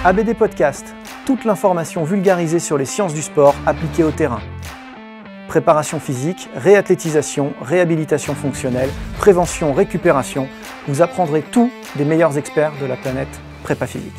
ABD Podcast, toute l'information vulgarisée sur les sciences du sport appliquées au terrain. Préparation physique, réathlétisation, réhabilitation fonctionnelle, prévention, récupération, vous apprendrez tout des meilleurs experts de la planète prépa physique.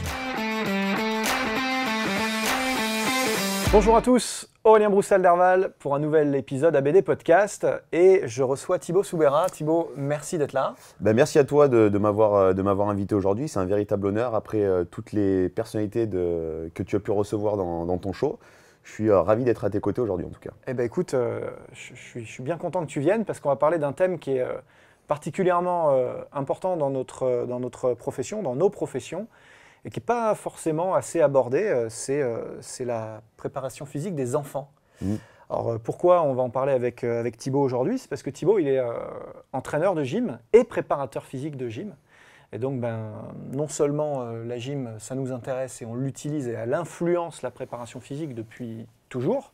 Bonjour à tous, Aurélien Broussel-Derval pour un nouvel épisode ABD Podcast et je reçois Thibaut Soubeyrat. Thibaut, merci d'être là. Merci à toi de m'avoir invité aujourd'hui, c'est un véritable honneur après toutes les personnalités que tu as pu recevoir dans ton show. Je suis ravi d'être à tes côtés aujourd'hui en tout cas. Eh bien écoute, je suis bien content que tu viennes parce qu'on va parler d'un thème qui est particulièrement important dans notre profession, dans nos professions, et qui n'est pas forcément assez abordé, c'est la préparation physique des enfants. Alors pourquoi on va en parler avec Thibaut aujourd'hui? C'est parce que Thibaut il est entraîneur de gym et préparateur physique de gym. Et donc non seulement la gym ça nous intéresse et on l'utilise et elle influence la préparation physique depuis toujours.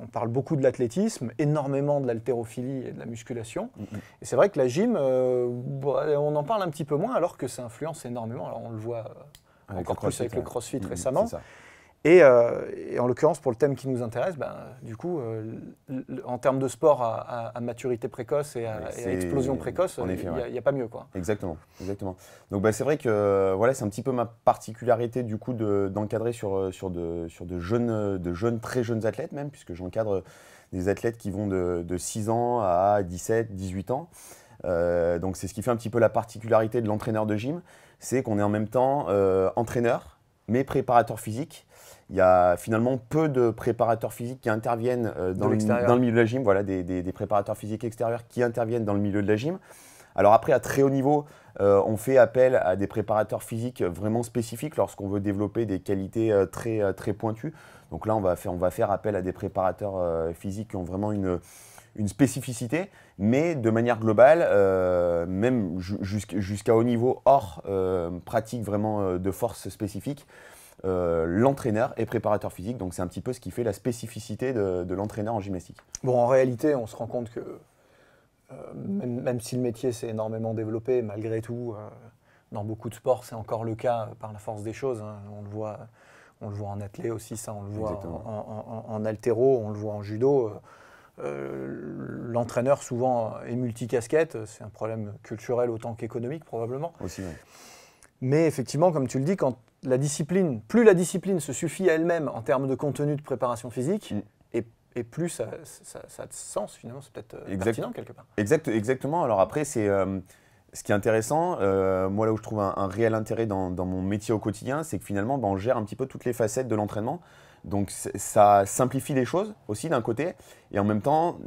On parle beaucoup de l'athlétisme, énormément de l'haltérophilie et de la musculation. Et c'est vrai que la gym, on en parle un petit peu moins alors que ça influence énormément. Alors on le voit encore plus avec le CrossFit récemment. Et en l'occurrence, pour le thème qui nous intéresse, du coup, en termes de sport à maturité précoce et à explosion précoce, il n'y a pas mieux, quoi. Exactement. Donc c'est vrai que voilà, c'est un petit peu ma particularité du coup d'encadrer sur de jeunes, très jeunes athlètes même, puisque j'encadre des athlètes qui vont de 6 ans à 17, 18 ans. Donc c'est ce qui fait un petit peu la particularité de l'entraîneur de gym, c'est qu'on est en même temps entraîneur, mais préparateur physique. Il y a finalement peu de préparateurs physiques qui interviennent dans le milieu de la gym, voilà, des préparateurs physiques extérieurs qui interviennent dans le milieu de la gym. Alors après, à très haut niveau, on fait appel à des préparateurs physiques vraiment spécifiques lorsqu'on veut développer des qualités très pointues. Donc là, on va faire appel à des préparateurs physiques qui ont vraiment une spécificité, mais de manière globale, même jusqu'à haut niveau, hors pratique vraiment de force spécifique, l'entraîneur est préparateur physique, donc c'est un petit peu ce qui fait la spécificité de l'entraîneur en gymnastique. Bon, en réalité, on se rend compte que même si le métier s'est énormément développé, malgré tout, dans beaucoup de sports, c'est encore le cas par la force des choses. Hein. On le voit en athlé aussi, ça, on le voit en haltéro, on le voit en judo. L'entraîneur souvent est multicasquette, c'est un problème culturel autant qu'économique probablement. Aussi, oui. Mais effectivement, comme tu le dis, plus la discipline se suffit à elle-même en termes de contenu de préparation physique, et plus ça a de sens finalement, c'est peut-être pertinent quelque part. Exactement. Alors après, c'est ce qui est intéressant, moi là où je trouve un réel intérêt dans mon métier au quotidien, c'est que finalement on gère un petit peu toutes les facettes de l'entraînement. Donc ça simplifie les choses aussi d'un côté, et en même temps,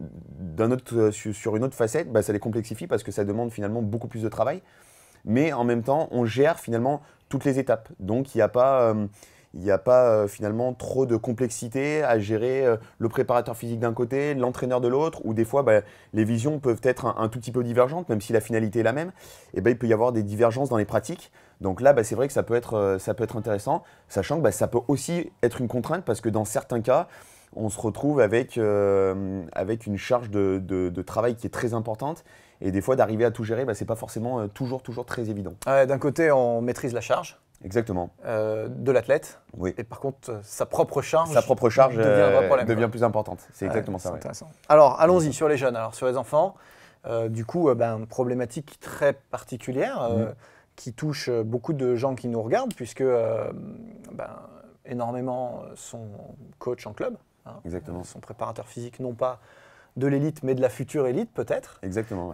sur une autre facette, ça les complexifie parce que ça demande finalement beaucoup plus de travail. Mais en même temps, on gère finalement toutes les étapes. Donc il n'y a pas finalement trop de complexité à gérer le préparateur physique d'un côté, l'entraîneur de l'autre, ou des fois les visions peuvent être un tout petit peu divergentes, même si la finalité est la même. Et il peut y avoir des divergences dans les pratiques. Donc là, c'est vrai que ça peut être intéressant, sachant que ça peut aussi être une contrainte parce que dans certains cas, on se retrouve avec une charge de travail qui est très importante. Et des fois, d'arriver à tout gérer, ce n'est pas forcément toujours très évident. D'un côté, on maîtrise la charge. Exactement. De l'athlète. Oui. Et par contre, sa propre charge devient plus importante. C'est exactement ça. C'est intéressant. Alors, allons-y sur les jeunes, sur les enfants. Du coup, une problématique très particulière qui touche beaucoup de gens qui nous regardent, puisque énormément sont coachs en club. Exactement. Sont préparateurs physiques, non pas de l'élite, mais de la future élite peut-être. Exactement.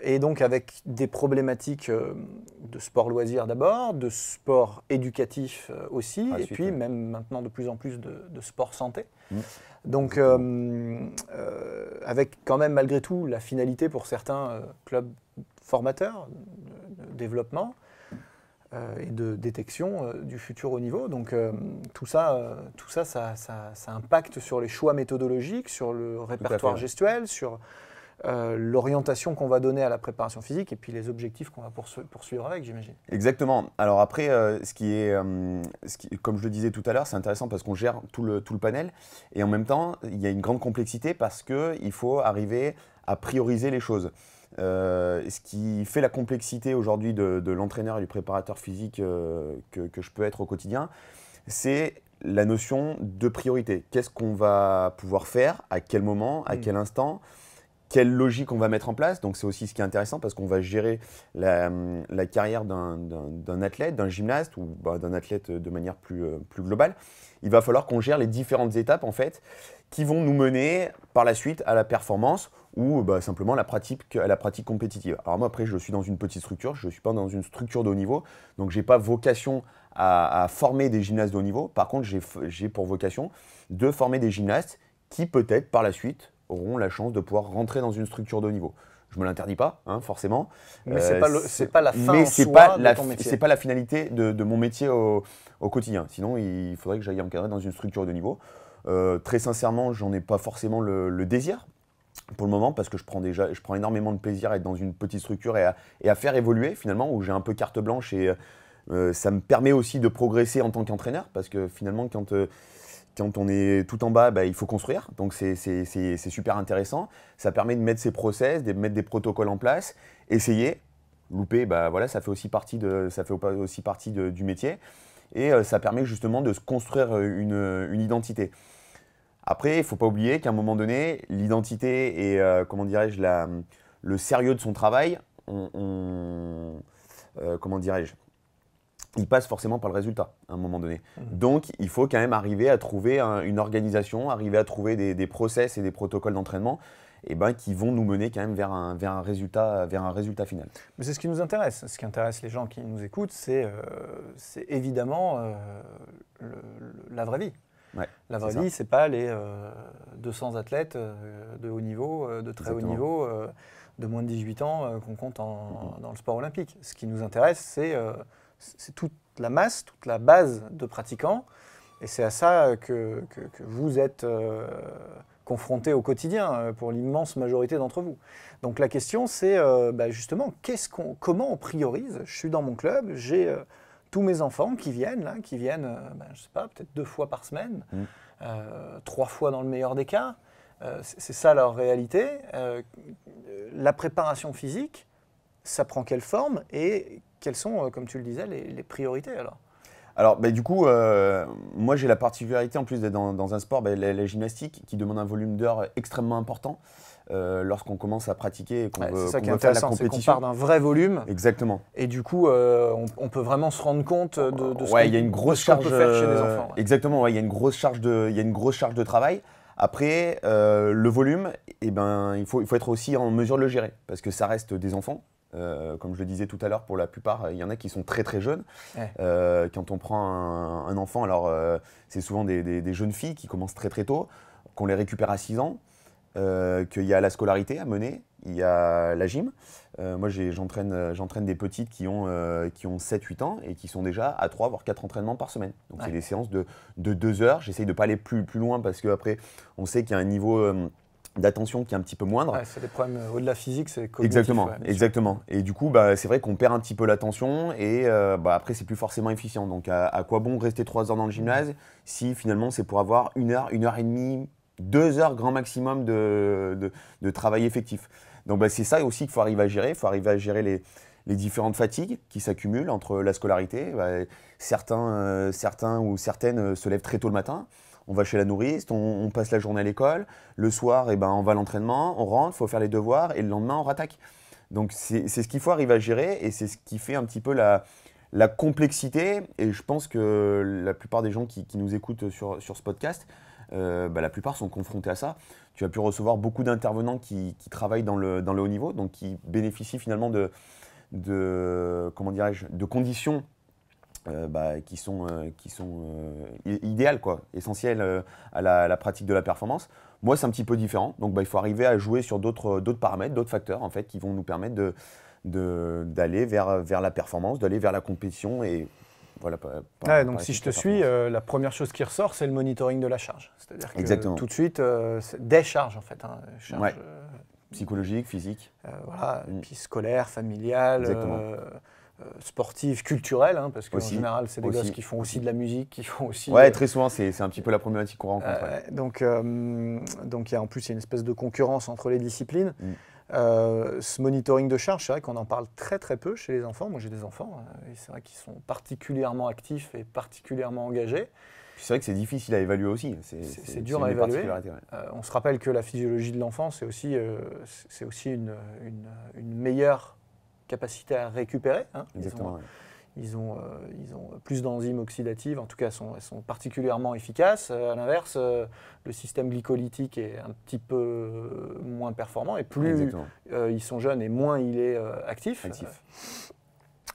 Et donc avec des problématiques de sport loisir d'abord, de sport éducatif aussi, et puis même maintenant de plus en plus de sport santé. Donc avec quand même malgré tout la finalité pour certains clubs formateurs de développement et de détection du futur haut niveau. Donc tout ça impacte sur les choix méthodologiques, sur le répertoire gestuel, sur l'orientation qu'on va donner à la préparation physique et puis les objectifs qu'on va poursuivre avec, j'imagine. Exactement. Alors après, comme je le disais tout à l'heure, c'est intéressant parce qu'on gère tout le panel et en même temps, il y a une grande complexité parce qu'il faut arriver à prioriser les choses. ce qui fait la complexité aujourd'hui de l'entraîneur et du préparateur physique que je peux être au quotidien, c'est la notion de priorité. Qu'est-ce qu'on va pouvoir faire, à quel moment, à quel instant, quelle logique on va mettre en place. Donc c'est aussi ce qui est intéressant parce qu'on va gérer la carrière d'un athlète, d'un gymnaste ou d'un athlète de manière plus globale. Il va falloir qu'on gère les différentes étapes en fait qui vont nous mener par la suite à la performance ou simplement à la pratique compétitive. Alors moi après je suis dans une petite structure, je ne suis pas dans une structure de haut niveau, donc je n'ai pas vocation à former des gymnastes de haut niveau. Par contre j'ai pour vocation de former des gymnastes qui peut-être par la suite auront la chance de pouvoir rentrer dans une structure de haut niveau. Je ne me l'interdis pas, hein, forcément. Mais c'est pas la fin en soi de ton métier. C'est pas la finalité de mon métier au quotidien. Sinon, il faudrait que j'aille encadrer dans une structure de niveau. Très sincèrement, j'en ai pas forcément le désir pour le moment parce que je prends énormément de plaisir à être dans une petite structure et à faire évoluer finalement, où j'ai un peu carte blanche et ça me permet aussi de progresser en tant qu'entraîneur parce que finalement, quand on est tout en bas, il faut construire. Donc, c'est super intéressant. Ça permet de mettre ses process, de mettre des protocoles en place, essayer, louper, voilà, ça fait aussi partie du métier. Et ça permet justement de se construire une identité. Après, il ne faut pas oublier qu'à un moment donné, l'identité et, comment dirais-je, le sérieux de son travail, comment dirais-je, il passe forcément par le résultat à un moment donné. Donc, il faut quand même arriver à trouver une organisation, arriver à trouver des process et des protocoles d'entraînement qui vont nous mener quand même vers un résultat final. Mais c'est ce qui nous intéresse. Ce qui intéresse les gens qui nous écoutent, c'est évidemment la vraie vie. Ouais, la vraie vie, ce n'est pas les 200 athlètes de haut niveau, de très haut niveau, de moins de 18 ans qu'on compte dans le sport olympique. Ce qui nous intéresse, c'est toute la masse, toute la base de pratiquants. Et c'est à ça que vous êtes confrontés au quotidien pour l'immense majorité d'entre vous. Donc la question, c'est justement, comment on priorise? Je suis dans mon club, j'ai tous mes enfants qui viennent, je ne sais pas, peut-être 2 fois par semaine, 3 fois dans le meilleur des cas. C'est ça leur réalité. La préparation physique, ça prend quelle forme et quelles sont, comme tu le disais, les priorités alors? Alors, du coup, moi j'ai la particularité en plus d'être dans un sport, la gymnastique, qui demande un volume d'heures extrêmement important lorsqu'on commence à pratiquer et qu'on veut faire la compétition. C'est qu'on part d'un vrai volume. Exactement. Et du coup, on peut vraiment se rendre compte de ce qu'on peut faire chez les enfants. Exactement, il y a une grosse charge de travail. Après, le volume, il faut être aussi en mesure de le gérer parce que ça reste des enfants. Comme je le disais tout à l'heure, pour la plupart, il y en a qui sont très très jeunes. Ouais. Quand on prend un enfant, alors c'est souvent des jeunes filles qui commencent très très tôt, qu'on les récupère à 6 ans, qu'il y a la scolarité à mener, il y a la gym. Moi j'entraîne des petites qui ont 7-8 ans et qui sont déjà à 3 voire 4 entraînements par semaine. Donc c'est des séances de 2 heures. J'essaye de ne pas aller plus loin parce qu'après on sait qu'il y a un niveau d'attention qui est un petit peu moindre. Ouais, c'est des problèmes au-delà physique, c'est cognitif. Exactement. Et du coup, c'est vrai qu'on perd un petit peu l'attention et après, c'est plus forcément efficient. Donc, à quoi bon rester 3 heures dans le gymnase si finalement c'est pour avoir 1 heure, 1 heure et demie, 2 heures grand maximum de travail effectif. Donc, c'est ça aussi qu'il faut arriver à gérer. Il faut arriver à gérer les différentes fatigues qui s'accumulent entre la scolarité. Certains ou certaines se lèvent très tôt le matin. On va chez la nourrice, on passe la journée à l'école, le soir on va à l'entraînement, on rentre, il faut faire les devoirs et le lendemain on rattaque. Donc c'est ce qu'il faut arriver à gérer et c'est ce qui fait un petit peu la complexité et je pense que la plupart des gens qui nous écoutent sur ce podcast, la plupart sont confrontés à ça. Tu as pu recevoir beaucoup d'intervenants qui travaillent dans le haut niveau, donc qui bénéficient finalement de conditions qui sont idéales, essentielles à la pratique de la performance. Moi, c'est un petit peu différent. Donc, il faut arriver à jouer sur d'autres paramètres, d'autres facteurs en fait, qui vont nous permettre d'aller vers la performance, d'aller vers la compétition. Et voilà, donc, si je te suis, la première chose qui ressort, c'est le monitoring de la charge. C'est-à-dire que tout de suite, des charges en fait. Charges, psychologiques, physiques. Puis scolaires, familiales. Sportives, culturelles, parce qu'en général, c'est des gosses qui font aussi de la musique, qui font aussi… Ouais, très souvent, c'est un petit peu la problématique qu'on rencontre. Donc, en plus, il y a une espèce de concurrence entre les disciplines. Ce monitoring de charge, c'est vrai qu'on en parle très très peu chez les enfants. Moi j'ai des enfants, et c'est vrai qu'ils sont particulièrement actifs et particulièrement engagés. C'est vrai que c'est difficile à évaluer aussi. C'est dur à évaluer. Ouais. On se rappelle que la physiologie de l'enfant, c'est aussi une meilleure capacité à récupérer. Hein. Exactement. Ils ont plus d'enzymes oxydatives, en tout cas elles sont particulièrement efficaces. À l'inverse, le système glycolytique est un petit peu moins performant et plus ils sont jeunes et moins il est actif.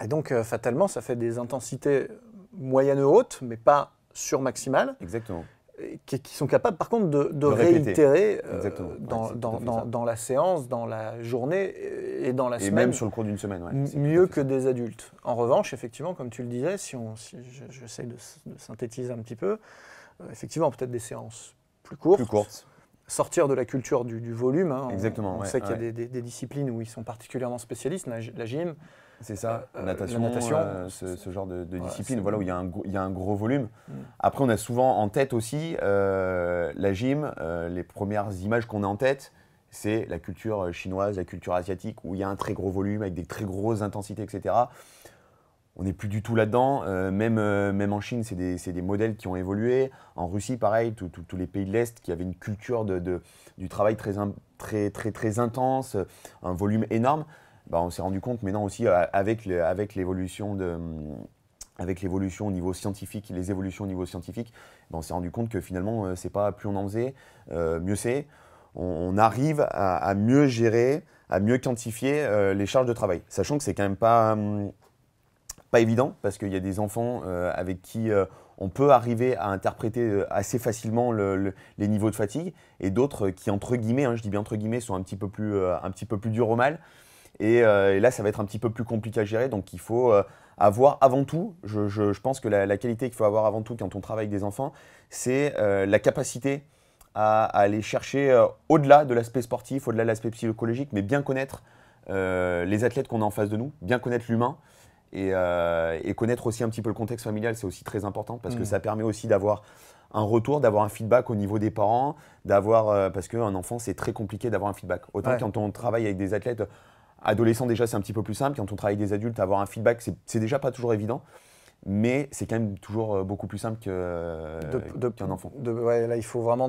Et donc fatalement, ça fait des intensités moyennes hautes, mais pas surmaximales. Exactement. Qui sont capables par contre de réitérer dans la séance, dans la journée et dans la semaine. Et même sur le cours d'une semaine. Ouais, mieux que des adultes. En revanche, effectivement, comme tu le disais, si j'essaie de synthétiser un petit peu, effectivement peut-être des séances plus courtes. Sortir de la culture du volume. Hein. Exactement. On sait qu'il y a des disciplines où ils sont particulièrement spécialistes, la gym. C'est ça, la natation, ce genre de discipline, voilà, où il y a un gros volume. Après, on a souvent en tête aussi la gym, les premières images qu'on a en tête, c'est la culture chinoise, la culture asiatique, où il y a un très gros volume, avec des très grosses intensités, etc. On n'est plus du tout là-dedans. Même en Chine, c'est des modèles qui ont évolué. En Russie, pareil, tous les pays de l'Est qui avaient une culture du travail très intense, un volume énorme. On s'est rendu compte maintenant aussi avec l'évolution au niveau scientifique, les évolutions au niveau scientifique, on s'est rendu compte que finalement, c'est pas plus on en faisait, mieux c'est. On arrive à mieux gérer, à mieux quantifier les charges de travail. Sachant que c'est quand même pas évident, parce qu'il y a des enfants avec qui on peut arriver à interpréter assez facilement les niveaux de fatigue, et d'autres qui, entre guillemets, je dis bien entre guillemets, sont un petit peu plus durs au mal. Et là, ça va être un petit peu plus compliqué à gérer. Donc, il faut avoir avant tout, je pense que la qualité qu'il faut avoir avant tout quand on travaille avec des enfants, c'est la capacité à aller chercher au-delà de l'aspect sportif, au-delà de l'aspect psychologique, mais bien connaître les athlètes qu'on a en face de nous, bien connaître l'humain et connaître aussi un petit peu le contexte familial. C'est aussi très important parce que ça permet aussi d'avoir un retour, d'avoir un feedback au niveau des parents, parce qu'un enfant, c'est très compliqué d'avoir un feedback. Autant quand on travaille avec des athlètes adolescents, déjà, c'est un petit peu plus simple. Quand on travaille avec des adultes, avoir un feedback, c'est déjà pas toujours évident. Mais c'est quand même toujours beaucoup plus simple qu'un enfant. Là, il faut vraiment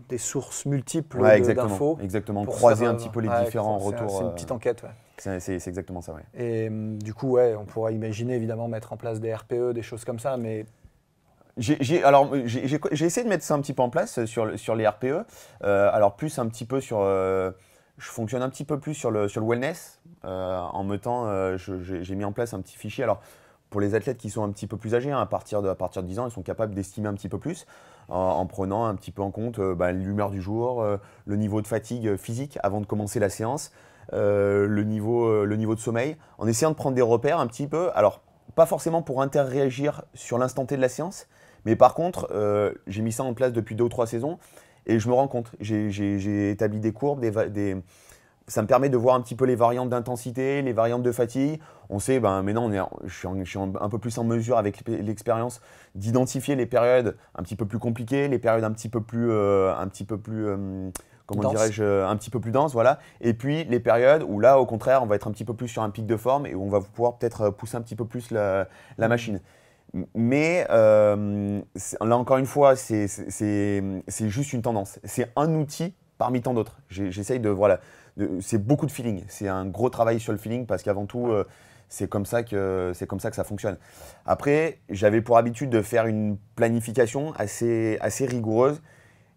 des sources multiples d'infos. Exactement, croiser un petit peu les différents retours. C'est une petite enquête. C'est exactement ça, Et du coup, on pourra imaginer évidemment mettre en place des RPE, des choses comme ça, mais… J'ai essayé de mettre ça un petit peu en place sur les RPE. Alors plus un petit peu sur… je fonctionne un petit peu plus sur le wellness. En mettant, j'ai mis en place un petit fichier. Alors, pour les athlètes qui sont un petit peu plus âgés, à partir de 10 ans, ils sont capables d'estimer un petit peu plus en prenant un petit peu en compte l'humeur du jour, le niveau de fatigue physique avant de commencer la séance, le niveau de sommeil, en essayant de prendre des repères un petit peu. Alors, pas forcément pour interréagir sur l'instant T de la séance, mais par contre, j'ai mis ça en place depuis 2 ou 3 saisons et je me rends compte. J'ai établi des courbes, ça me permet de voir un petit peu les variantes d'intensité, les variantes de fatigue. On sait, maintenant, je suis un peu plus en mesure avec l'expérience d'identifier les périodes un petit peu plus compliquées, les périodes un petit peu plus comment dirais-je, un petit peu plus denses, voilà. Et puis les périodes où là, au contraire, on va être un petit peu plus sur un pic de forme et où on va pouvoir peut-être pousser un petit peu plus la machine. Mais là, encore une fois, c'est juste une tendance. C'est un outil parmi tant d'autres. J'essaye c'est beaucoup de feeling. C'est un gros travail sur le feeling parce qu'avant tout, c'est comme ça que ça fonctionne. Après, j'avais pour habitude de faire une planification assez rigoureuse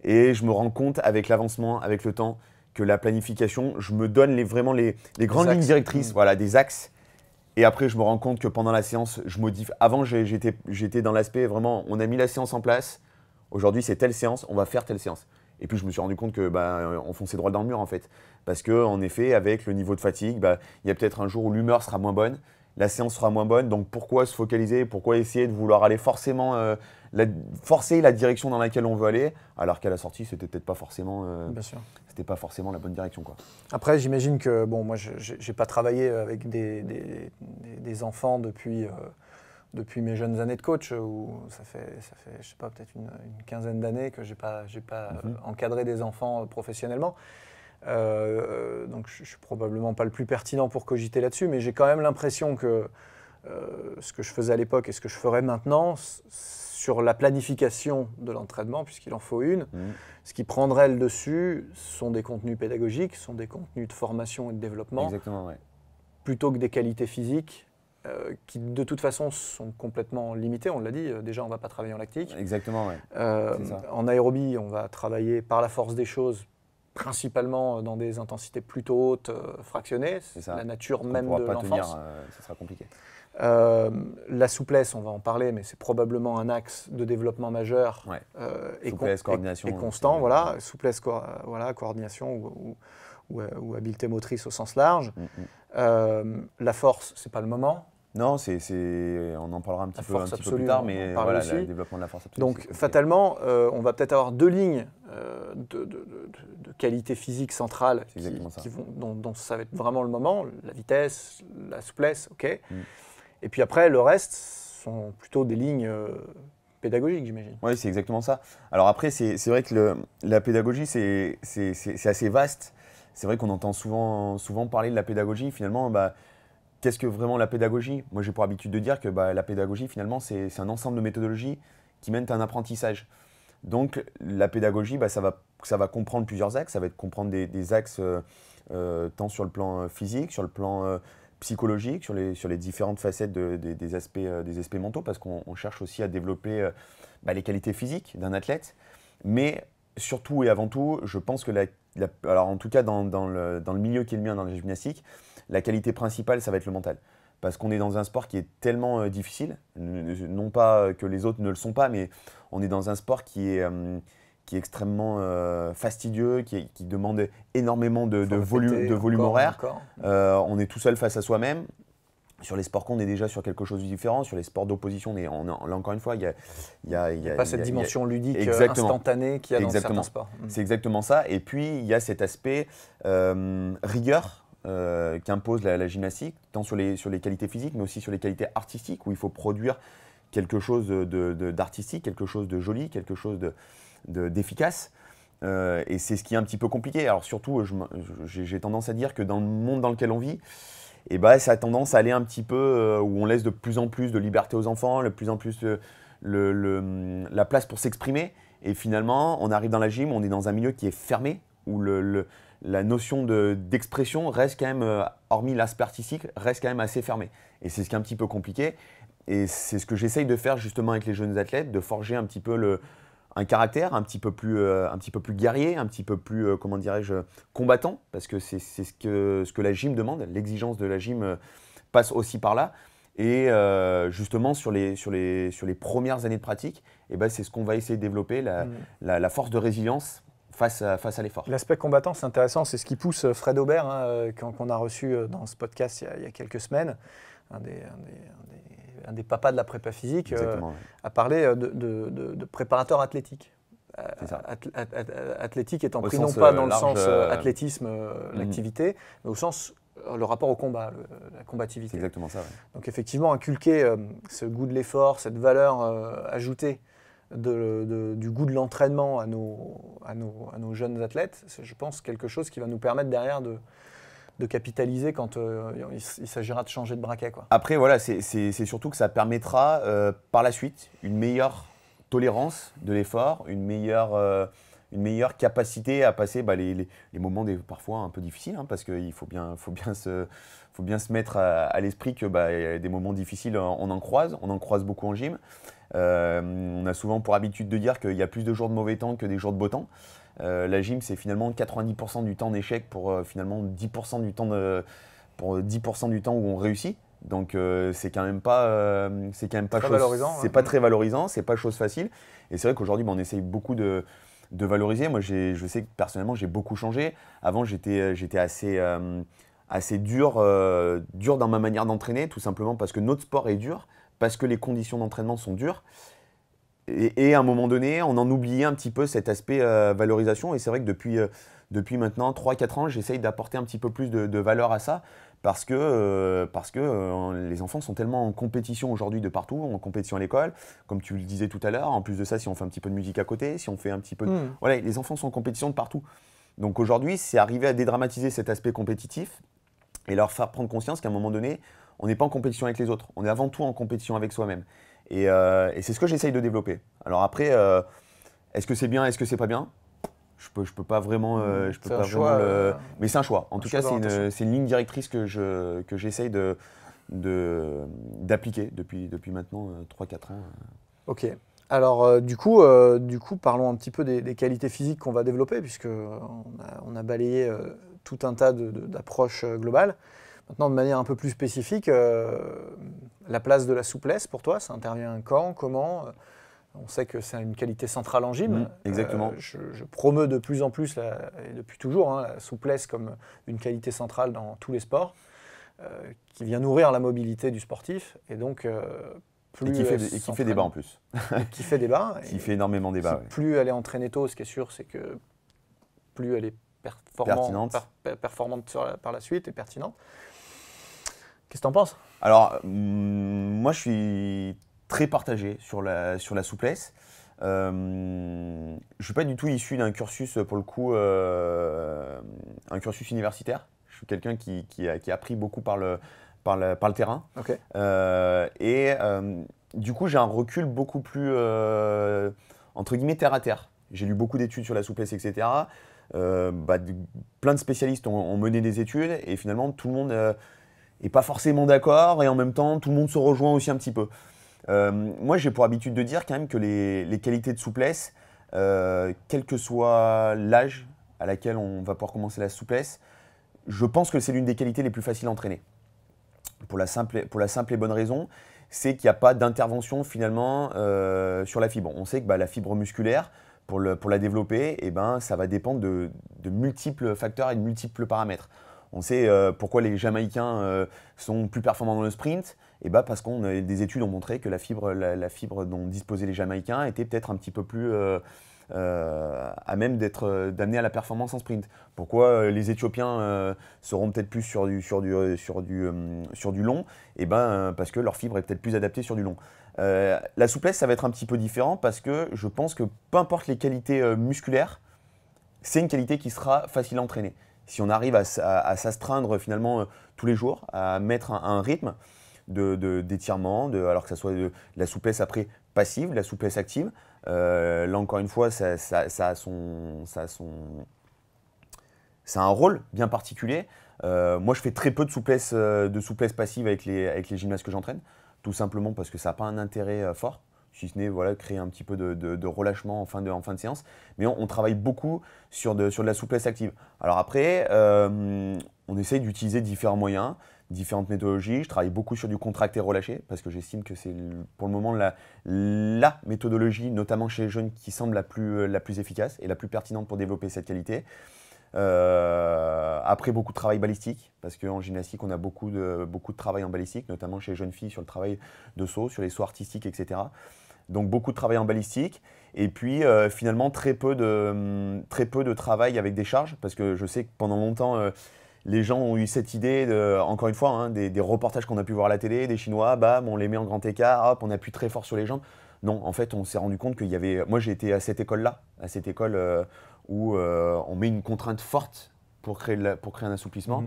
et je me rends compte avec l'avancement, avec le temps, que la planification, je me donne vraiment les grandes lignes directrices, voilà, des axes. Et après, je me rends compte que pendant la séance, je modifie. Avant, j'étais dans l'aspect vraiment, on a mis la séance en place. Aujourd'hui, c'est telle séance, on va faire telle séance. Et puis, je me suis rendu compte que on fonçait droit dans le mur, en fait. Parce qu'en effet, avec le niveau de fatigue, il y a peut-être un jour où l'humeur sera moins bonne, la séance sera moins bonne. Donc, pourquoi se focaliser? Pourquoi essayer de vouloir aller forcément forcer la direction dans laquelle on veut aller, alors qu'à la sortie, c'était peut-être pas forcément, c'était pas forcément la bonne direction, quoi. Après, j'imagine que, moi, j'ai pas travaillé avec des enfants depuis mes jeunes années de coach, où ça fait je sais pas, peut-être une quinzaine d'années que j'ai pas encadré des enfants professionnellement. Donc je ne suis probablement pas le plus pertinent pour cogiter là-dessus, mais j'ai quand même l'impression que ce que je faisais à l'époque et ce que je ferais maintenant, sur la planification de l'entraînement, puisqu'il en faut une, ce qui prendrait le dessus sont des contenus pédagogiques, sont des contenus de formation et de développement, Exactement, ouais. plutôt que des qualités physiques, qui de toute façon sont complètement limitées, on l'a dit, déjà on ne va pas travailler en lactique. Exactement, ouais. En aérobie, on va travailler par la force des choses, principalement dans des intensités plutôt hautes, fractionnées, c'est la nature même de l'enfance. Tenir, ça sera compliqué. La souplesse, on va en parler, mais c'est probablement un axe de développement majeur. Ouais. Et souplesse, coordination. Et constant, voilà. Souplesse, coordination ou habileté motrice au sens large. La force, c'est pas le moment. Non, on en parlera un petit peu plus tard, mais voilà, le développement de la force absolue. Donc fatalement, on va peut-être avoir deux lignes de qualité physique centrale dont ça va être vraiment le moment, la vitesse, la souplesse, ok. Et puis après, le reste sont plutôt des lignes pédagogiques, j'imagine. Oui, c'est exactement ça. Alors après, c'est vrai que la pédagogie, c'est assez vaste. C'est vrai qu'on entend souvent parler de la pédagogie. Finalement, qu'est-ce que vraiment la pédagogie? Moi, j'ai pour habitude de dire que la pédagogie, finalement, c'est un ensemble de méthodologies qui mènent à un apprentissage. Donc, la pédagogie, ça va comprendre plusieurs axes. Ça va être comprendre des axes tant sur le plan physique, sur le plan psychologique, sur les différentes facettes des aspects mentaux, parce qu'on cherche aussi à développer les qualités physiques d'un athlète. Mais surtout et avant tout, je pense que alors en tout cas dans le milieu qui est le mien, dans la gymnastique, la qualité principale, ça va être le mental. Parce qu'on est dans un sport qui est tellement difficile, non pas que les autres ne le sont pas, mais on est dans un sport qui est extrêmement fastidieux, qui demande énormément de volume horaire. On est tout seul face à soi-même. Sur les sports qu'on est déjà sur quelque chose de différent. Sur les sports d'opposition, là encore une fois, il y a pas cette dimension ludique instantanée qu'il y a dans certains sports. C'est exactement ça. Et puis, il y a cet aspect rigueur qu'impose la gymnastique, tant sur les qualités physiques, mais aussi sur les qualités artistiques, où il faut produire quelque chose d'artistique, quelque chose de joli, quelque chose d'efficace. Et c'est ce qui est un petit peu compliqué. Alors surtout, j'ai tendance à dire que dans le monde dans lequel on vit, ça a tendance à aller un petit peu où on laisse de plus en plus de liberté aux enfants, de plus en plus la place pour s'exprimer. Et finalement, on arrive dans la gym, on est dans un milieu qui est fermé, où la notion d'expression reste quand même, hormis l'aspect artistique, reste quand même assez fermée. Et c'est ce qui est un petit peu compliqué. Et c'est ce que j'essaye de faire justement avec les jeunes athlètes, de forger un petit peu un caractère un petit peu plus guerrier, un petit peu plus, comment dirais-je, combattant, parce que c'est ce que la gym demande. L'exigence de la gym passe aussi par là. Et justement, sur les premières années de pratique, c'est ce qu'on va essayer de développer, la force de résilience face à l'effort. L'aspect combattant, c'est intéressant. C'est ce qui pousse Fred Aubert, qu'on a reçu dans ce podcast il y a quelques semaines, un des papas de la prépa physique, a parlé de préparateur athlétique. Athlétique étant pris non pas dans le sens athlétisme, l'activité, mais au sens le rapport au combat, la combativité. C'est exactement ça. Ouais. Donc effectivement, inculquer ce goût de l'effort, cette valeur ajoutée du goût de l'entraînement à nos jeunes athlètes, c'est, je pense, quelque chose qui va nous permettre derrière de capitaliser quand il s'agira de changer de braquet, quoi. Après, voilà, c'est surtout que ça permettra par la suite une meilleure tolérance de l'effort, une meilleure capacité à passer les moments parfois un peu difficiles, parce qu'il faut bien se mettre à l'esprit que y a des moments difficiles, on en croise beaucoup en gym. On a souvent pour habitude de dire qu'il y a plus de jours de mauvais temps que des jours de beau temps. La gym, c'est finalement 90% du temps d'échec pour finalement 10% du temps où on réussit. Donc c'est quand même pas très valorisant, c'est pas chose facile. Et c'est vrai qu'aujourd'hui, on essaye beaucoup de valoriser. Moi, je sais que personnellement, j'ai beaucoup changé. Avant, j'étais assez dur dans ma manière d'entraîner, tout simplement parce que notre sport est dur, parce que les conditions d'entraînement sont dures. Et à un moment donné, on en oubliait un petit peu cet aspect valorisation. Et c'est vrai que depuis maintenant 3-4 ans, j'essaye d'apporter un petit peu plus de valeur à ça parce que les enfants sont tellement en compétition aujourd'hui de partout, en compétition à l'école, comme tu le disais tout à l'heure. En plus de ça, si on fait un petit peu de musique à côté, si on fait un petit peu… Voilà, les enfants sont en compétition de partout. Donc aujourd'hui, c'est arriver à dédramatiser cet aspect compétitif et leur faire prendre conscience qu'à un moment donné, on n'est pas en compétition avec les autres, on est avant tout en compétition avec soi-même. Et c'est ce que j'essaye de développer. Alors après, est-ce que c'est bien, est-ce que c'est pas bien? Je peux pas vraiment, mais c'est un choix. En tout cas, c'est une ligne directrice que j'essaye d'appliquer depuis maintenant 3-4 ans. Ok. Alors du coup, parlons un petit peu des qualités physiques qu'on va développer, puisque on a balayé tout un tas d'approches globales. Maintenant, de manière un peu plus spécifique, la place de la souplesse pour toi, ça intervient quand, comment? On sait que c'est une qualité centrale en gym. Exactement. Je promeus de plus en plus, et depuis toujours, hein, la souplesse comme une qualité centrale dans tous les sports, qui vient nourrir la mobilité du sportif. Et donc, qui fait débat en plus. Qui fait débat. Qui fait énormément débat. Oui. Plus elle est entraînée tôt, ce qui est sûr, c'est que plus elle est performante par la suite et pertinente. Qu'est-ce que tu en penses? Alors, moi, je suis très partagé sur la souplesse. Je ne suis pas du tout issu d'un cursus, pour le coup, un cursus universitaire. Je suis quelqu'un qui a appris beaucoup par le terrain. Okay. Du coup, j'ai un recul beaucoup plus, entre guillemets, terre à terre. J'ai lu beaucoup d'études sur la souplesse, etc. Plein de spécialistes ont mené des études et finalement, tout le monde n'est pas forcément d'accord et en même temps, tout le monde se rejoint aussi un petit peu. Moi, j'ai pour habitude de dire quand même que les qualités de souplesse, quel que soit l'âge à laquelle on va pouvoir commencer la souplesse, je pense que c'est l'une des qualités les plus faciles à entraîner. Pour la simple et bonne raison, c'est qu'il n'y a pas d'intervention finalement sur la fibre. On sait que la fibre musculaire, pour la développer, ça va dépendre de multiples facteurs et de multiples paramètres. On sait pourquoi les Jamaïcains sont plus performants dans le sprint. Parce que des études ont montré que la fibre dont disposaient les Jamaïcains était peut-être un petit peu plus à même d'amener à la performance en sprint. Pourquoi les Éthiopiens seront peut-être plus sur du long? Parce que leur fibre est peut-être plus adaptée sur du long. La souplesse, ça va être un petit peu différent parce que je pense que peu importe les qualités musculaires, c'est une qualité qui sera facile à entraîner. Si on arrive à s'astreindre finalement tous les jours, à mettre un rythme d'étirement, alors que ça soit de la souplesse après passive, de la souplesse active. Là encore une fois, ça a un rôle bien particulier. Moi, je fais très peu de souplesse passive avec les gymnastes que j'entraîne, tout simplement parce que ça n'a pas un intérêt fort, si ce n'est créer un petit peu de relâchement en fin de séance. Mais on travaille beaucoup sur de la souplesse active. Alors après, on essaye d'utiliser différents moyens, différentes méthodologies. Je travaille beaucoup sur du contracté relâché parce que j'estime que c'est pour le moment la méthodologie, notamment chez les jeunes, qui semble la plus efficace et la plus pertinente pour développer cette qualité. Après, beaucoup de travail balistique, parce qu'en gymnastique, on a beaucoup de travail en balistique, notamment chez les jeunes filles sur le travail de saut, sur les sauts artistiques, etc. Donc beaucoup de travail en balistique. Et puis finalement, très peu de travail avec des charges, parce que je sais que pendant longtemps, les gens ont eu cette idée, encore une fois, des reportages qu'on a pu voir à la télé, des Chinois, on les met en grand écart, hop, on appuie très fort sur les jambes. Non, en fait, on s'est rendu compte qu'il y avait... Moi, j'ai été à cette école-là, où on met une contrainte forte pour créer un assouplissement.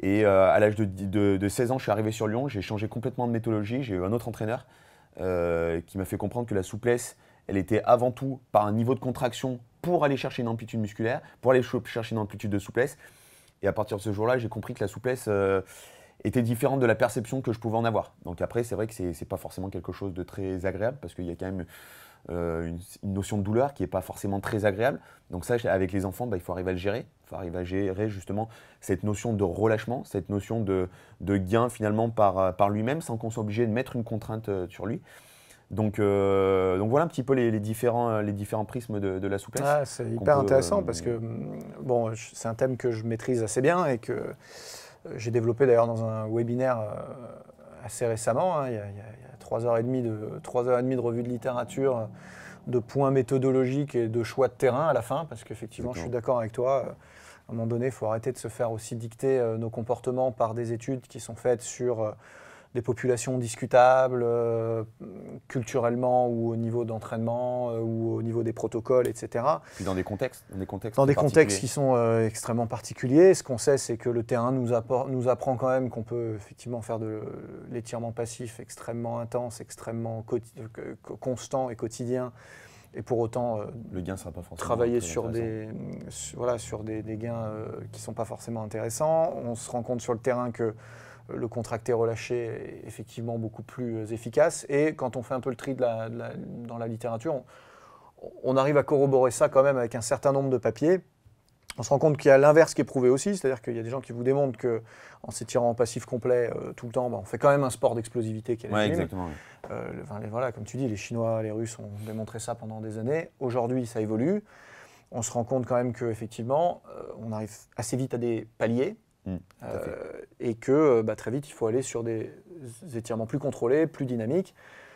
Et à l'âge de 16 ans, je suis arrivé sur Lyon, j'ai changé complètement de méthodologie. J'ai eu un autre entraîneur qui m'a fait comprendre que la souplesse, elle était avant tout par un niveau de contraction pour aller chercher une amplitude musculaire, pour aller chercher une amplitude de souplesse. Et à partir de ce jour-là, j'ai compris que la souplesse était différente de la perception que je pouvais en avoir. Donc après, c'est vrai que c'est pas forcément quelque chose de très agréable parce qu'il y a quand même une notion de douleur qui n'est pas forcément très agréable. Donc ça, avec les enfants, il faut arriver à le gérer. Il faut arriver à gérer justement cette notion de relâchement, cette notion de gain finalement par lui-même sans qu'on soit obligé de mettre une contrainte sur lui. Donc voilà un petit peu les différents prismes de la souplesse. Ah, c'est hyper intéressant parce que c'est un thème que je maîtrise assez bien et que j'ai développé d'ailleurs dans un webinaire assez récemment. Il y a 3h30 de revue de littérature, de points méthodologiques et de choix de terrain à la fin, parce qu'effectivement, je suis d'accord avec toi. À un moment donné, il faut arrêter de se faire aussi dicter nos comportements par des études qui sont faites sur des populations discutables, culturellement ou au niveau d'entraînement ou au niveau des protocoles, etc. Puis dans des contextes Qui sont extrêmement particuliers. Ce qu'on sait, c'est que le terrain nous apprend quand même qu'on peut effectivement faire de l'étirement passif extrêmement intense, extrêmement constant et quotidien. Et pour autant, le gain sera pas forcément travailler sur des gains qui ne sont pas forcément intéressants. On se rend compte sur le terrain que le contracté relâché est effectivement beaucoup plus efficace. Et quand on fait un peu le tri dans la littérature, on arrive à corroborer ça quand même avec un certain nombre de papiers. On se rend compte qu'il y a l'inverse qui est prouvé aussi, c'est-à-dire qu'il y a des gens qui vous démontrent qu'en s'étirant en passif complet tout le temps, on fait quand même un sport d'explosivité qui est ouais, exactement. Voilà, comme tu dis, les Chinois, les Russes ont démontré ça pendant des années. Aujourd'hui, ça évolue. On se rend compte quand même qu'effectivement, on arrive assez vite à des paliers et que très vite, il faut aller sur des étirements plus contrôlés, plus dynamiques,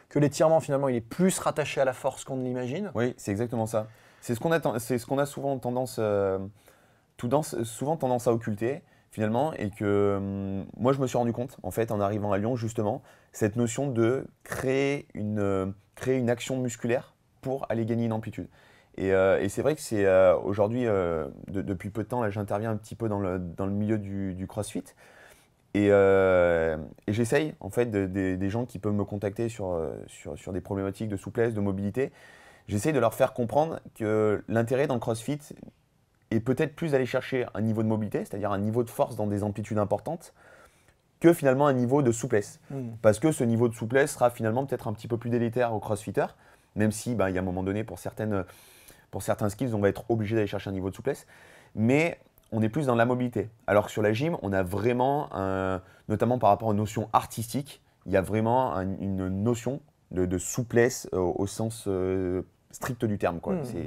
que l'étirement, finalement, il est plus rattaché à la force qu'on ne l'imagine. Oui, c'est exactement ça. C'est ce qu'on a souvent tendance à occulter, finalement, et que moi, je me suis rendu compte, en fait, en arrivant à Lyon, justement, cette notion de créer une action musculaire pour aller gagner une amplitude. Et c'est vrai que c'est aujourd'hui, depuis peu de temps, là, j'interviens un petit peu dans le milieu du CrossFit. Et j'essaye, en fait, des gens qui peuvent me contacter sur des problématiques de souplesse, de mobilité, j'essaye de leur faire comprendre que l'intérêt dans le CrossFit est peut-être plus d'aller chercher un niveau de mobilité, c'est-à-dire un niveau de force dans des amplitudes importantes, que finalement un niveau de souplesse. Parce que ce niveau de souplesse sera finalement peut-être un petit peu plus délétère aux crossfitters, même si il y a un moment donné, pour certains skills, on va être obligé d'aller chercher un niveau de souplesse. Mais on est plus dans la mobilité. Alors que sur la gym, on a vraiment, notamment par rapport aux notions artistiques, il y a vraiment une notion de souplesse au sens strict du terme.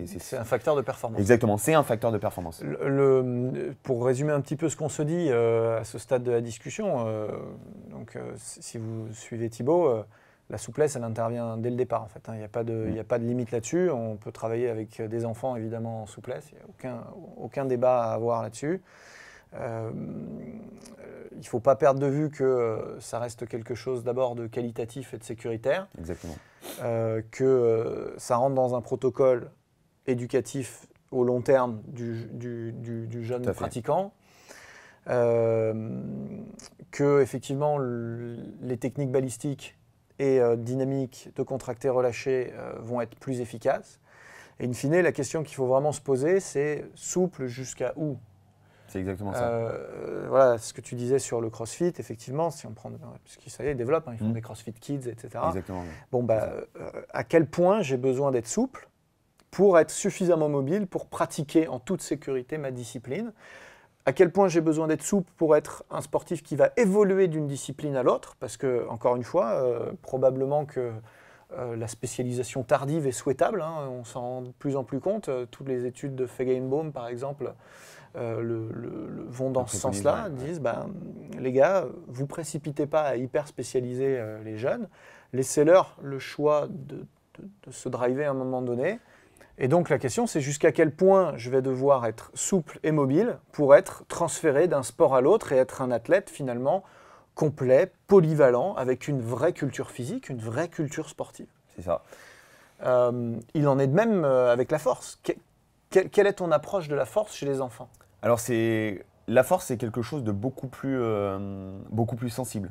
C'est un facteur de performance. Exactement, c'est un facteur de performance. Pour résumer un petit peu ce qu'on se dit à ce stade de la discussion, si vous suivez Thibaut, la souplesse, elle intervient dès le départ. En fait, il n'y a pas de limite là-dessus. On peut travailler avec des enfants, évidemment, en souplesse. Il n'y a aucun débat à avoir là-dessus. Il ne faut pas perdre de vue que ça reste quelque chose d'abord de qualitatif et de sécuritaire. Exactement. Que ça rentre dans un protocole éducatif au long terme du jeune pratiquant. Que effectivement les techniques balistiques et dynamiques de contracté relâché vont être plus efficaces. Et in fine, la question qu'il faut vraiment se poser, c'est souple jusqu'à où ? C'est exactement ça. Voilà ce que tu disais sur le CrossFit, effectivement, si on prend, puisqu'ils ça y est, ils développent, ils font des CrossFit Kids, etc. Exactement. Bon, à quel point j'ai besoin d'être souple pour être suffisamment mobile pour pratiquer en toute sécurité ma discipline? À quel point j'ai besoin d'être souple pour être un sportif qui va évoluer d'une discipline à l'autre? Parce que, encore une fois, probablement que la spécialisation tardive est souhaitable, on s'en rend de plus en plus compte. Toutes les études de Feigenbaum, par exemple, vont dans ce sens-là, disent les gars, vous précipitez pas à hyper spécialiser les jeunes, laissez-leur le choix de se driver à un moment donné. Et donc la question, c'est jusqu'à quel point je vais devoir être souple et mobile pour être transféré d'un sport à l'autre et être un athlète finalement complet, polyvalent, avec une vraie culture physique, une vraie culture sportive. C'est ça. Il en est de même avec la force. Quelle est ton approche de la force chez les enfants? Alors la force, c'est quelque chose de beaucoup plus sensible.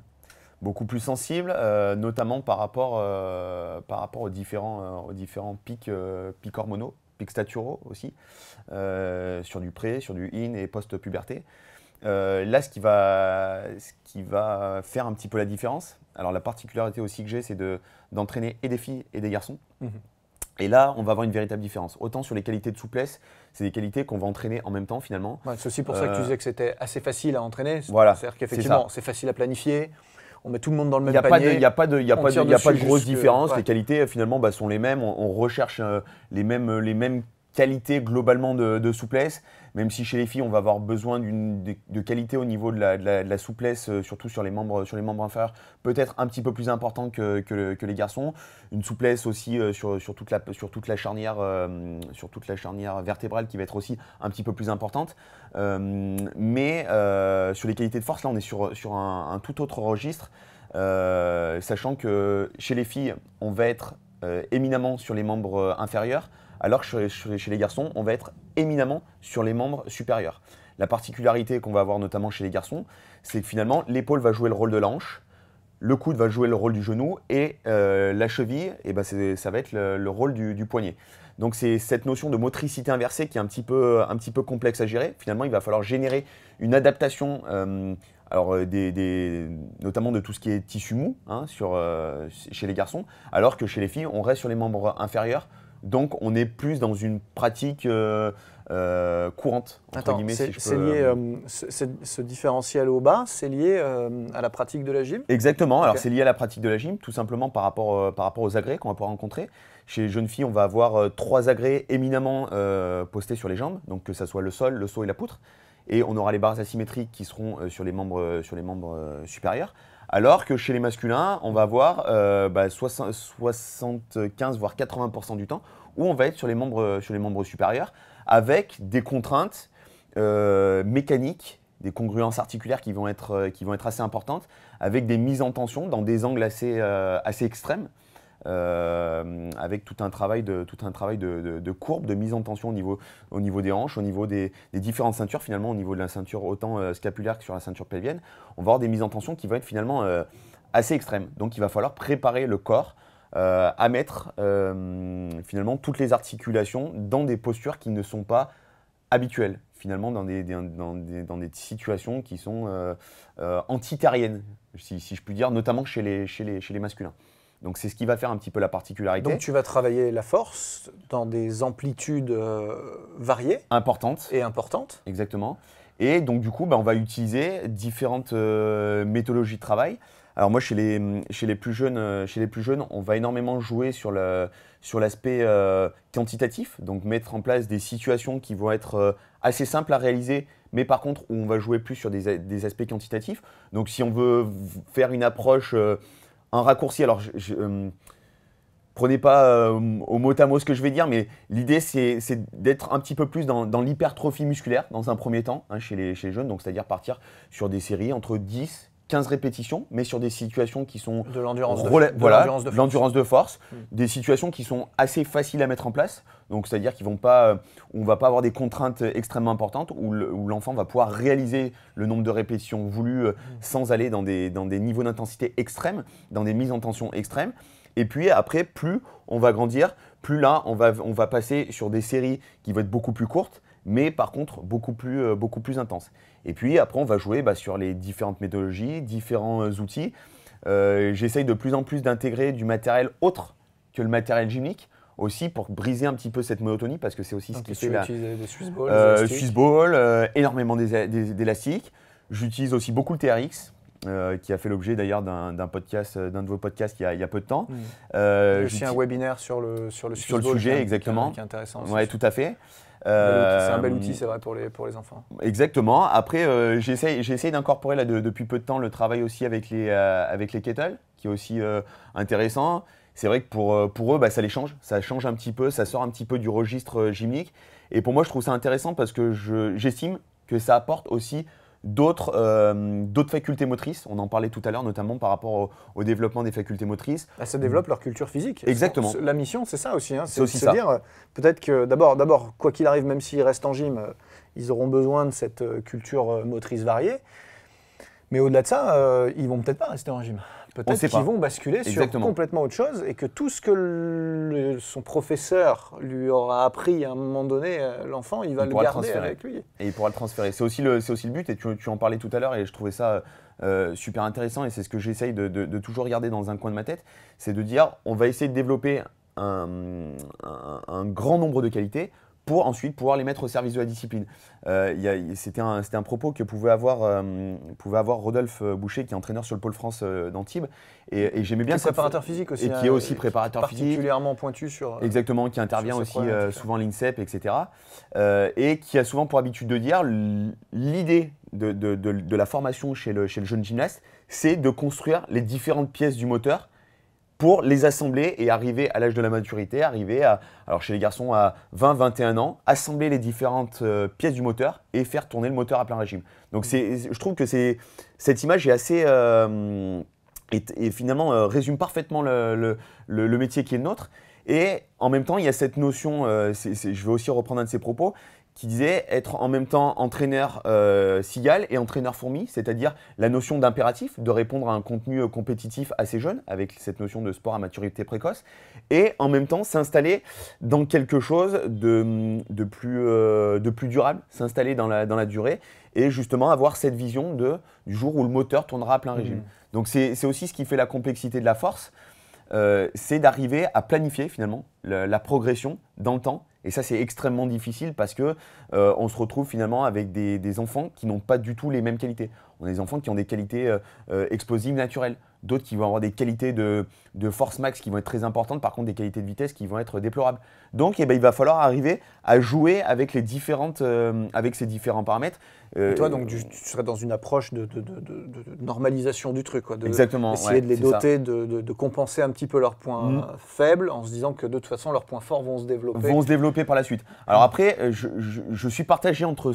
Beaucoup plus sensible, notamment par rapport aux différents pics hormonaux, pics staturaux aussi, sur du pré, sur du in et post-puberté. Là, ce qui va faire un petit peu la différence, alors la particularité aussi que j'ai, c'est d'entraîner et des filles et des garçons. Et là, on va avoir une véritable différence. Autant sur les qualités de souplesse, c'est des qualités qu'on va entraîner en même temps finalement. C'est aussi pour ça que tu disais que c'était assez facile à entraîner. Voilà, c'est-à-dire qu'effectivement, c'est facile à planifier. On met tout le monde dans le même panier. Il n'y a pas de grosse différence. Les qualités finalement sont les mêmes. On recherche les mêmes qualités globalement de souplesse. Même si chez les filles, on va avoir besoin de qualité au niveau de la souplesse, surtout sur les membres inférieurs, peut-être un petit peu plus important que les garçons. Une souplesse aussi sur toute la charnière vertébrale qui va être aussi un petit peu plus importante. Mais sur les qualités de force, là, on est sur un tout autre registre. sachant que chez les filles, on va être éminemment sur les membres inférieurs, alors que chez les garçons, on va être éminemment sur les membres supérieurs. La particularité qu'on va avoir notamment chez les garçons, c'est que finalement, l'épaule va jouer le rôle de la hanche, le coude va jouer le rôle du genou et la cheville, ça va être le rôle du poignet. Donc c'est cette notion de motricité inversée qui est un petit peu complexe à gérer. Finalement, il va falloir générer une adaptation, notamment de tout ce qui est tissu mou chez les garçons, alors que chez les filles, on reste sur les membres inférieurs. Donc on est plus dans une pratique courante, entre guillemets, si je peux. C'est lié, ce différentiel au bas, c'est lié à la pratique de la gym? Exactement, alors c'est lié à la pratique de la gym, tout simplement par rapport aux agrès qu'on va pouvoir rencontrer. Chez les jeunes filles, on va avoir 3 agrès éminemment postés sur les jambes, donc que ce soit le sol, le saut et la poutre. Et on aura les barres asymétriques qui seront sur les membres supérieurs. Alors que chez les masculins, on va avoir 75 voire 80% du temps où on va être sur les membres supérieurs avec des contraintes mécaniques, des congruences articulaires qui vont être assez importantes, avec des mises en tension dans des angles assez extrêmes, avec tout un travail de courbe, de mise en tension au niveau des hanches, au niveau des différentes ceintures, finalement au niveau de la ceinture autant scapulaire que sur la ceinture pelvienne. On va avoir des mises en tension qui vont être finalement assez extrêmes. Donc il va falloir préparer le corps à mettre finalement toutes les articulations dans des postures qui ne sont pas habituelles, finalement dans des situations qui sont antithériennes, si je puis dire, notamment chez les masculins. Donc c'est ce qui va faire un petit peu la particularité. Donc tu vas travailler la force dans des amplitudes variées. Importantes. Et importantes. Exactement. Et donc du coup, on va utiliser différentes méthodologies de travail. Alors moi, chez les plus jeunes, on va énormément jouer sur l'aspect quantitatif, donc mettre en place des situations qui vont être assez simples à réaliser, mais par contre où on va jouer plus sur des aspects quantitatifs. Donc si on veut faire une approche, un raccourci, alors prenez pas au mot à mot ce que je vais dire, mais l'idée c'est d'être un petit peu plus dans l'hypertrophie musculaire dans un premier temps chez les jeunes, donc c'est-à-dire partir sur des séries entre 10 15 répétitions, mais sur des situations qui sont de l'endurance de force, des situations qui sont assez faciles à mettre en place. Donc c'est-à-dire qu'on ne va pas avoir des contraintes extrêmement importantes, où l'enfant va pouvoir réaliser le nombre de répétitions voulues sans aller dans des niveaux d'intensité extrêmes, dans des mises en tension extrêmes. Et puis après, plus on va grandir, plus là, on va passer sur des séries qui vont être beaucoup plus courtes, mais par contre beaucoup plus intenses. Et puis après, on va jouer sur les différentes méthodologies, différents outils. J'essaye de plus en plus d'intégrer du matériel autre que le matériel gymnique, aussi pour briser un petit peu cette monotonie, parce que c'est aussi ce qui fait des Swiss balls, Swiss balls, énormément d'élastiques. J'utilise aussi beaucoup le TRX. Qui a fait l'objet d'ailleurs d'un de vos podcasts il y a peu de temps. Aussi un webinaire sur le sujet, exactement. Qui est intéressant. Oui, tout à fait. C'est un bel outil, c'est vrai, pour les enfants. Exactement. Après, j'essaye d'incorporer là depuis peu de temps le travail aussi avec les kettles, qui est aussi intéressant. C'est vrai que pour eux, ça les change. Ça change un petit peu, ça sort un petit peu du registre gymnique. Et pour moi, je trouve ça intéressant parce que j'estime que ça apporte aussi d'autres facultés motrices. On en parlait tout à l'heure, notamment par rapport au développement des facultés motrices. Ça développe leur culture physique. Exactement. La mission, c'est ça aussi. C'est aussi ça. Dire, peut-être que d'abord, quoi qu'il arrive, même s'ils restent en gym, ils auront besoin de cette culture motrice variée. Mais au-delà de ça, ils vont peut-être pas rester en gym. Peut-être qu'ils vont basculer sur complètement autre chose et que tout ce que son professeur lui aura appris à un moment donné, l'enfant, il va le garder avec lui. Et il pourra le transférer. C'est aussi le but, et tu en parlais tout à l'heure, et je trouvais ça super intéressant, et c'est ce que j'essaye de toujours regarder dans un coin de ma tête, c'est de dire, on va essayer de développer un grand nombre de qualités pour ensuite pouvoir les mettre au service de la discipline. C'était un propos que pouvait avoir Rodolphe Boucher, qui est entraîneur sur le pôle France d'Antibes. Et j'aimais bien ça. Préparateur physique aussi. Et qui est aussi préparateur physique. Particulièrement pointu sur. Exactement, qui intervient aussi souvent à l'INSEP, etc. Et qui a souvent pour habitude de dire, l'idée de la formation chez le jeune gymnaste, c'est de construire les différentes pièces du moteur pour les assembler et arriver à l'âge de la maturité, alors chez les garçons à 20-21 ans, assembler les différentes pièces du moteur et faire tourner le moteur à plein régime. Donc je trouve que cette image est et finalement résume parfaitement le métier qui est le nôtre. Et en même temps, il y a cette notion, je vais aussi reprendre un de ses propos, qui disait être en même temps entraîneur cigale et entraîneur fourmi, c'est-à-dire la notion d'impératif, de répondre à un contenu compétitif assez jeune, avec cette notion de sport à maturité précoce, et en même temps s'installer dans quelque chose de plus durable, s'installer dans la durée, et justement avoir cette vision du jour où le moteur tournera à plein régime. Donc c'est aussi ce qui fait la complexité de la force, c'est d'arriver à planifier finalement la progression dans le temps. Et ça, c'est extrêmement difficile parce que on se retrouve finalement avec des enfants qui n'ont pas du tout les mêmes qualités. On a des enfants qui ont des qualités explosives naturelles, d'autres qui vont avoir des qualités de force max qui vont être très importantes, par contre des qualités de vitesse qui vont être déplorables. Donc il va falloir arriver à jouer avec, avec ces différents paramètres. Et toi, donc, tu serais dans une approche de normalisation du truc, quoi, exactement. Essayer de les doter, de compenser un petit peu leurs points faibles en se disant que de toute façon leurs points forts vont se développer. Vont se développer par la suite. Alors après, je suis partagé entre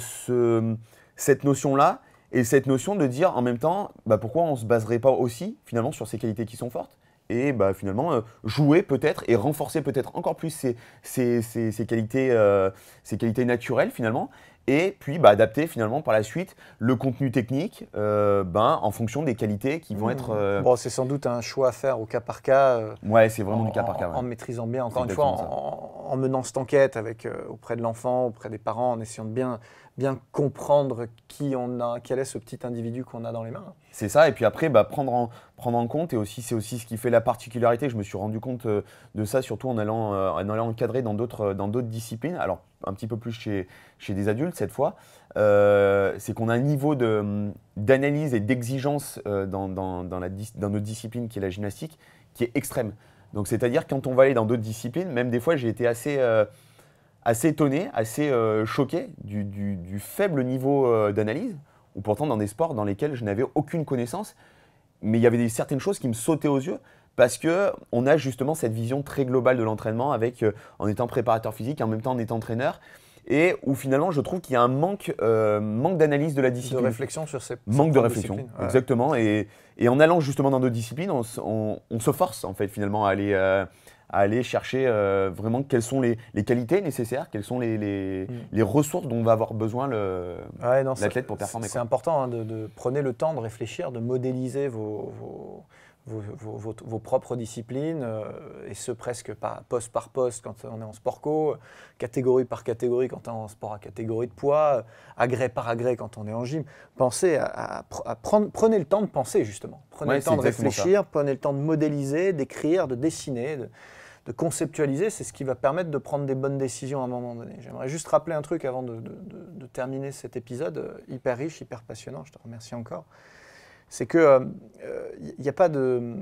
cette notion-là et cette notion de dire en même temps, pourquoi on ne se baserait pas aussi finalement sur ces qualités qui sont fortes et finalement jouer peut-être et renforcer peut-être encore plus ces qualités naturelles finalement. Et puis adapter finalement par la suite le contenu technique en fonction des qualités qui vont être… Bon, c'est sans doute un choix à faire au cas par cas. Ouais, c'est vraiment du cas par cas. Ouais. En maîtrisant bien, encore une fois, en menant cette enquête auprès de l'enfant, auprès des parents, en essayant de bien comprendre quel est ce petit individu qu'on a dans les mains. C'est ça, et puis après, prendre en compte, et c'est aussi ce qui fait la particularité, je me suis rendu compte de ça, surtout en allant encadrer dans d'autres disciplines, alors un petit peu plus chez des adultes cette fois, c'est qu'on a un niveau d'analyse et d'exigence dans notre discipline qui est la gymnastique, qui est extrême. Donc c'est-à-dire quand on va aller dans d'autres disciplines, même des fois j'ai été assez étonné, assez choqué du faible niveau d'analyse, ou pourtant dans des sports dans lesquels je n'avais aucune connaissance, mais il y avait certaines choses qui me sautaient aux yeux parce qu'on a justement cette vision très globale de l'entraînement en étant préparateur physique, en même temps en étant entraîneur, et où finalement je trouve qu'il y a un manque d'analyse de la discipline. De réflexion sur ces manque de réflexion, exactement. Et en allant justement dans d'autres disciplines, on se force en fait finalement à aller chercher vraiment quelles sont les qualités nécessaires, quelles sont les ressources dont va avoir besoin l'athlète pour performer. C'est important de prenez le temps de réfléchir, de modéliser vos propres disciplines, et ce presque poste par poste quand on est en sport co, catégorie par catégorie quand on est en sport à catégorie de poids, agrès par agrès quand on est en gym. Pensez prenez le temps de penser justement, prenez le temps de réfléchir, prenez le temps de modéliser, d'écrire, de dessiner, de conceptualiser, c'est ce qui va permettre de prendre des bonnes décisions à un moment donné. J'aimerais juste rappeler un truc avant de terminer cet épisode, hyper riche, hyper passionnant, je te remercie encore. C'est que il n'y a pas de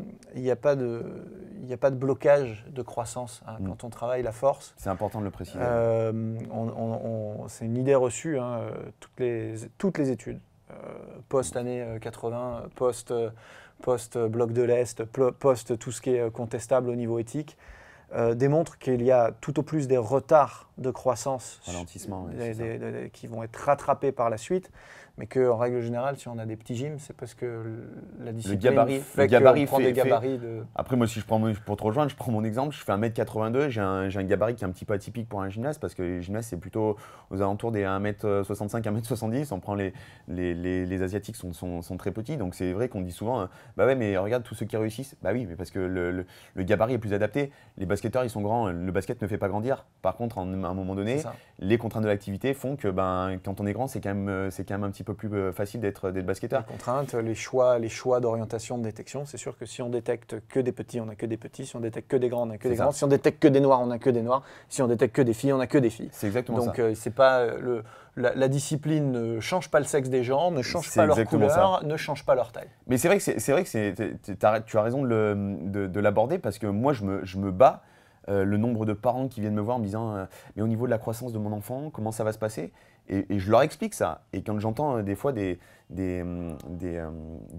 blocage de croissance quand on travaille la force. C'est important de le préciser. C'est une idée reçue, toutes les études, post-année 80, post-bloc de l'Est, post tout ce qui est contestable au niveau éthique, démontrent qu'il y a tout au plus des retards de croissance qui vont être rattrapés par la suite, mais qu'en règle générale, si on a des petits gyms, c'est parce que la discipline fait qu'on prend des gabarits. Après, moi, pour te rejoindre, je prends mon exemple, je fais 1m82, j'ai un gabarit qui est un petit peu atypique pour un gymnaste, parce que les gymnastes, c'est plutôt aux alentours des 1m65, 1m70, on prend les Asiatiques sont très petits, donc c'est vrai qu'on dit souvent, mais regarde tous ceux qui réussissent. Bah oui, mais parce que le gabarit est plus adapté, les basketteurs, ils sont grands, le basket ne fait pas grandir. Par contre, à un moment donné, les contraintes de l'activité font que quand on est grand, c'est quand même un petit peu plus facile d'être basketteur. Les contraintes, les choix d'orientation, de détection, c'est sûr que si on détecte que des petits, on n'a que des petits. Si on détecte que des grands, on n'a que des grands. Si on détecte que des noirs, on n'a que des noirs. Si on détecte que des filles, on n'a que des filles. C'est exactement ça. Donc c'est pas la discipline ne change pas le sexe des gens, ne change pas leur couleur, ne change pas leur taille. Mais c'est vrai que tu as raison de l'aborder, parce que moi je me bats le nombre de parents qui viennent me voir en me disant mais au niveau de la croissance de mon enfant, comment ça va se passer ? Et je leur explique ça. Et quand j'entends des fois des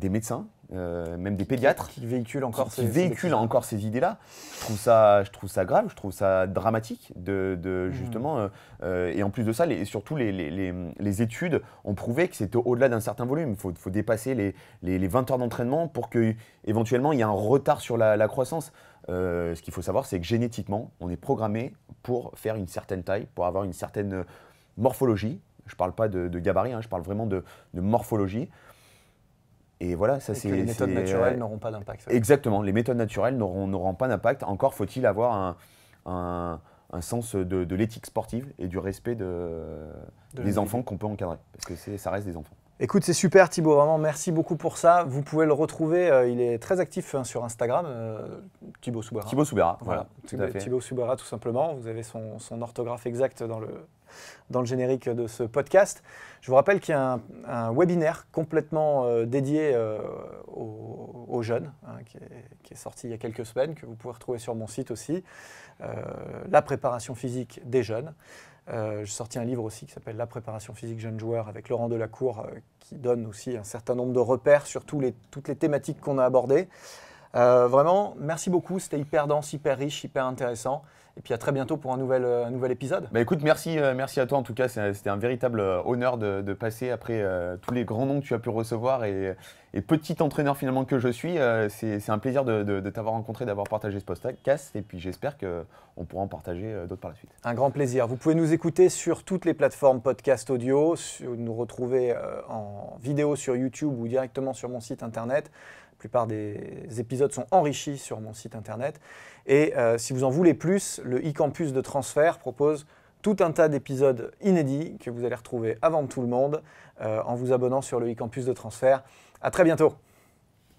médecins, même des pédiatres, qui véhiculent encore qui véhiculent encore ces idées-là, je trouve ça grave, je trouve ça dramatique justement. Et en plus de ça, surtout les études ont prouvé que c'était au-delà d'un certain volume. Il faut dépasser les 20 heures d'entraînement pour qu'éventuellement il y ait un retard sur la croissance. Ce qu'il faut savoir, c'est que génétiquement, on est programmé pour faire une certaine taille, pour avoir une certaine morphologie. Je ne parle pas de gabarit, je parle vraiment de morphologie. Et voilà, ça c'est. Les méthodes naturelles n'auront pas d'impact. Exactement, les méthodes naturelles n'auront pas d'impact. Encore faut-il avoir un sens de l'éthique sportive et du respect des enfants qu'on peut encadrer. Parce que ça reste des enfants. Écoute, c'est super Thibaut, vraiment merci beaucoup pour ça. Vous pouvez le retrouver, il est très actif sur Instagram, Thibaut Soubera. Thibaut Soubera, voilà. Thibaut Soubera tout simplement, vous avez son orthographe exact dans le générique de ce podcast. Je vous rappelle qu'il y a un webinaire complètement dédié aux jeunes, qui est sorti il y a quelques semaines, que vous pouvez retrouver sur mon site aussi, la préparation physique des jeunes. J'ai sorti un livre aussi qui s'appelle La préparation physique jeunes joueurs avec Laurent Delacour qui donne aussi un certain nombre de repères sur toutes les thématiques qu'on a abordées. Vraiment, merci beaucoup, c'était hyper dense, hyper riche, hyper intéressant. Et puis à très bientôt pour un nouvel épisode. Bah écoute, merci à toi en tout cas, c'était un véritable honneur de passer après tous les grands noms que tu as pu recevoir et petit entraîneur finalement que je suis. C'est un plaisir de t'avoir rencontré, d'avoir partagé ce podcast et puis j'espère qu'on pourra en partager d'autres par la suite. Un grand plaisir. Vous pouvez nous écouter sur toutes les plateformes podcast audio, nous retrouver en vidéo sur YouTube ou directement sur mon site internet. La plupart des épisodes sont enrichis sur mon site internet. Et si vous en voulez plus, le e-campus de transfert propose tout un tas d'épisodes inédits que vous allez retrouver avant tout le monde en vous abonnant sur le e-campus de transfert. À très bientôt.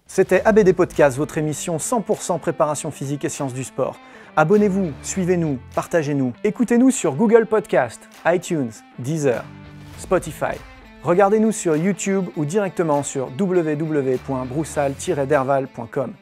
C'était ABD Podcast, votre émission 100% préparation physique et sciences du sport. Abonnez-vous, suivez-nous, partagez-nous. Écoutez-nous sur Google Podcast, iTunes, Deezer, Spotify. Regardez-nous sur YouTube ou directement sur www.broussal-derval.com.